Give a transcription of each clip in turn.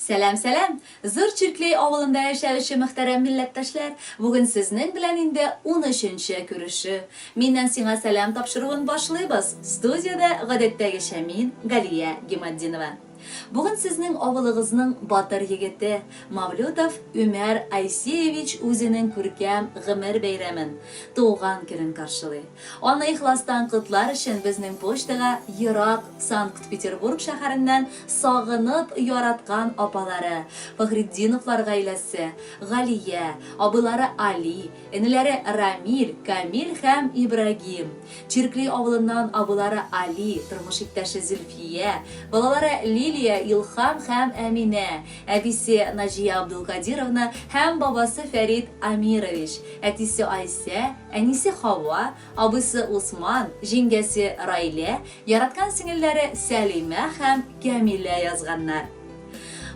Сәлам. Зур Чирклей авылында яшәүче мөхтәрәм милләттәшләр, бүген сезнең белән инде 13-нче күрешү. Миннән сиңа сәлам тапшыруын башлыйбыз. Студиядә гадәттәгечә мин, Галия Гимаддинова. Бүген сезнең авылыгызның батыр егете Мавлютов Өмәр Айсеевич үзенең күркәм гомер бәйрәмен, туган көнен каршылый. Аны ихластан котлар өчен безнең почтага ерак Санкт-Петербург шәһәреннән сагынып яраткан апалары, Фахретдиновлар гаиләсе, Галия, абылары Али, энеләре Рамил, Камил һәм Ибрагим, Чирклей авылыннан абылары Али, тормыш иптәше Зөлфия, балалары Лилия, Илхам һәм Әминә, әбисе Наҗия Абдулкадировна һәм бабасы Фәрид Амирович, әтисе Айсә, әнисе Хава, абысы Усман, җиңгәсе Райлә, яраткан сеңелләре Сәлимә һәм Камилә язганнар.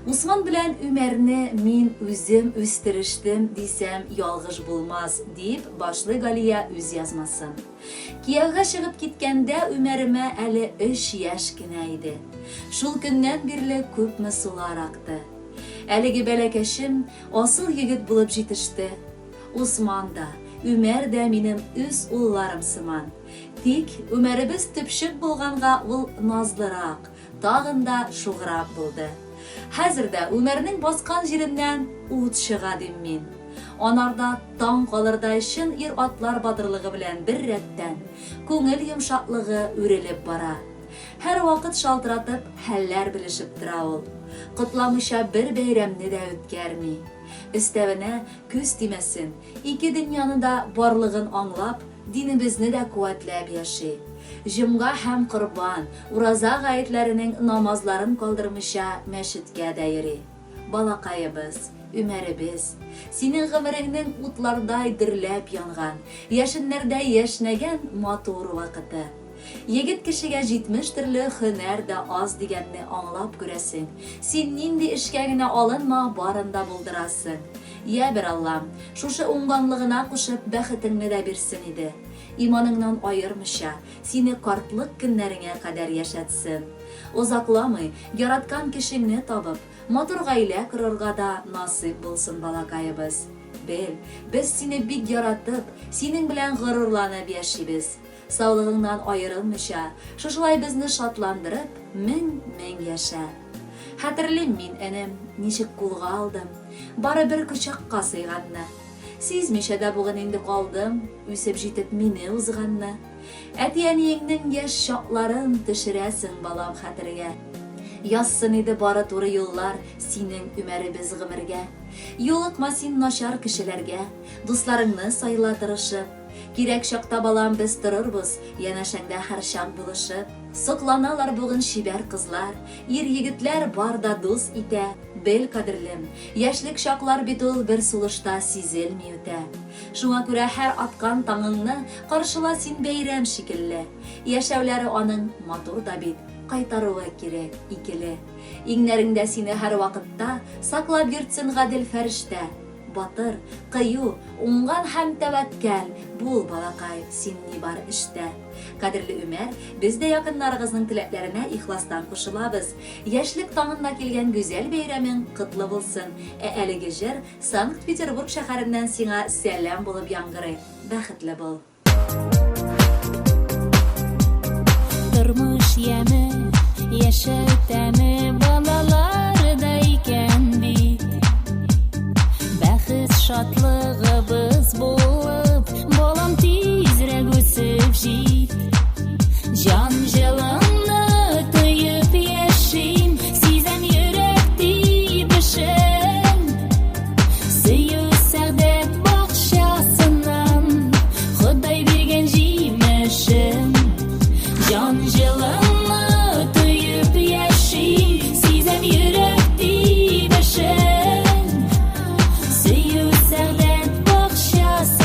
Усман белән Өмәрне мин үзем үстерештем дисәм ялгыш булмас, дип башлый Галия үз язмасын. Кияүгә чыгып киткәндә Өмәремә әле 3 яшь кенә иде. Шул көннән бирле күпме сулар акты. Әлеге бәләкәшем асыл егет булып җитеште. Усман да, Өмәр дә минем үз улларым сыман. Тик Өмәребез төпчек булганга ул назлырак, тагын да шуграк булды. Хәзердә Өмәрнең баскан җиреннән ут чыга дим мин. Анарда таң калырдай чын ир-атлар батырлыгы белән бер рәттән күңел йомшаклыгы үрелеп бара. Һәр вакыт шалтыратып хәлләр белешеп тора ул. Котламыйча бер бәйрәмне дә үткәрми. Өстәвенә күз тимәсен, ике дөньяны да барлыгын аңлап, динебезне дә куәтләп яши. Җомга һәм Корбан, ураза гаетләренең намазларын калдырмыйча мәчеткә дә йөри. Балакаебыз, Өмәребез, синең гомереңнең утлардай дөрләп янган, яшеннәрдә яшнәгән матур вакыты. Егет кешегә 70 төрле һөнәр дә аз дигәнне аңлап күрәсең. Син нинди эшкә генә алынма, барында булдырасың. Я бер Аллам, шушы уңганлыгына кушып бәхетеңне дә бирсен иде. Иманыңнан аермыйча, сине картлык көннәреңә кадәр яшәтсен. Озакламый, яраткан кешеңне табып, матур гаилә корырга да насыйп булсын, балакаебыз. Бел, без сине бик яратып, синең белән горурланып яшибез. Саулыгыңнан аерылмыйча, шушылай безне шатландырып, мең яшә. Хәтерлим мин, энем, ничек кулга алдым, бары бер кочакка сыйганны. Сизмичә дә бүген инде калдым, үсеп җитеп мине узганны. Әти-әниеңнең яшь чакларын төшерәсең балам хәтергә. Язсын иде бары туры юллар синең Өмәребез гомергә. Юлыкма син начар кешеләргә, дусларыңны сайла тырышып. Кирәк чакта балам без торырбыз, янәшәңдә һәр чак булышып. Сокланалар бүген шибәр кызлар, ир-егетләр бар да дус итә. Бел кадерлем, яшьлек чаклар бит ул бер сулышта сизелми үтә. Шуңа күрә һәр аткан таңыңны каршыла син бәйрәм шикелле. Яшәүләре аның матур да бит, кайтаруы кирәк икеле. Иңнәреңдә сине һәр вакытта саклап йөртсен гадел фәрештә. Батыр, кыю, уңган һәм тәвәккәл бул балакай, син ни бар эштә. Кадерле Өмәр, без дә якыннарыгызның теләкләренә ихластан кушылабыз. Яшьлек таңында килгән гүзәл бәйрәмең котлы булсын. Әлеге җыр Санкт-Петербург шәһәреннән сиңа сәлам булып яңгырый. Бәхетле бул. Тормыш яме, яшәү тәме балаларда икән бит. Бәхет шатлыгыбыз булып, балам тизрәк үсеп җит. Җан җылымны тоеп яшим, сизәм йөрәк тибешен. Сөю сәгъдәт бакчасыннан, Ходай биргән җимешен. Җан җылымны тоеп яшим, сизәм йөрәк тибешен. Сөю сәгъдәт бакчасыннан.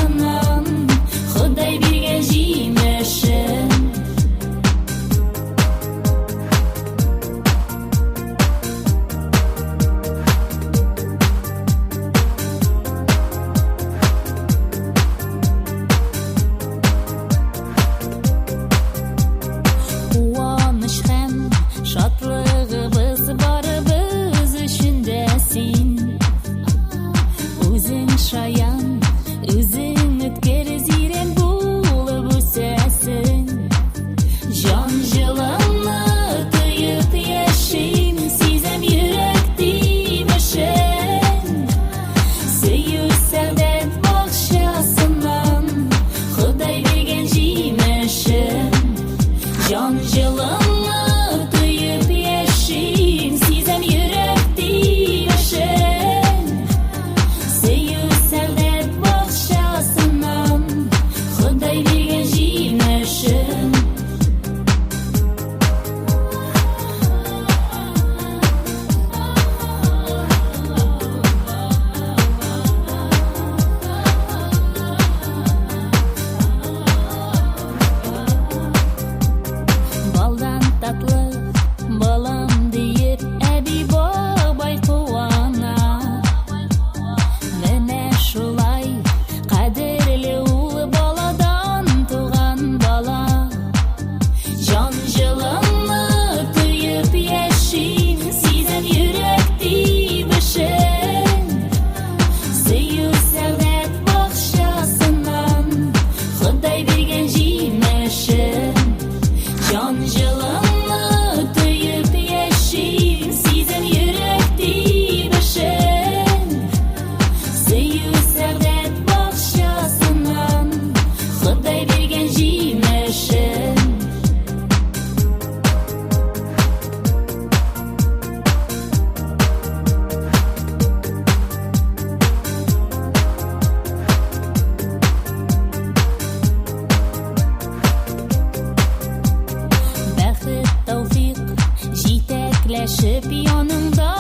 Яшеп яныңда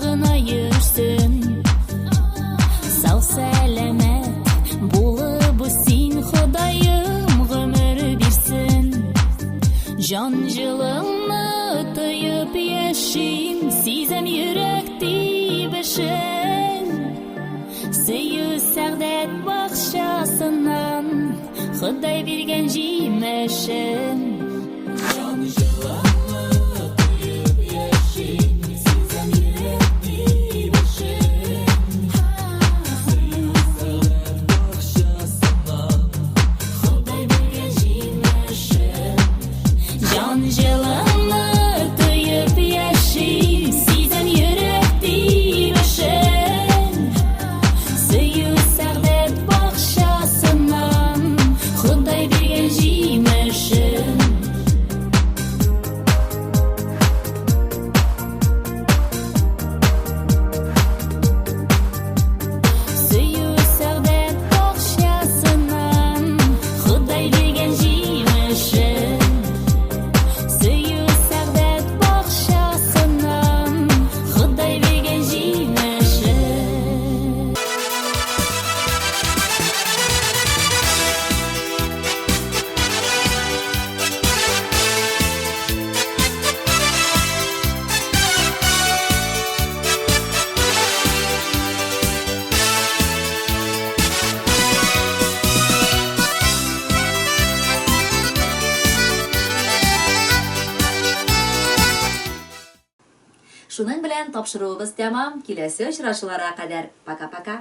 гына йөрсен. Сау сәламәт булып син Ходаем гомер бирсен. Жан җылыңны тоеп яшим, сизем йөрәк тибешен. Сөю сәгъдәт бакчасыннан Ходай биргән җимешен. Жан җылыңны тоеп яшим, сизем йөрәк тибешен. Сөю сәгъдәт бакчасыннан Ходай биргән җимешен. Жан җылыңны тоеп яшим, сизем йөрәк тибешен. Сөю сәгъдәт бакчасыннан Ходай биргән җимешен. Сөю сәгъдәт бакчасыннан Ходай биргән җимешен. Сөю сәгъдәт бакчасыннан Ходай биргән җимешен. Шуның белән тапшыруыбыз тәмам. Киләсе очрашуларга кадәр пока-пока.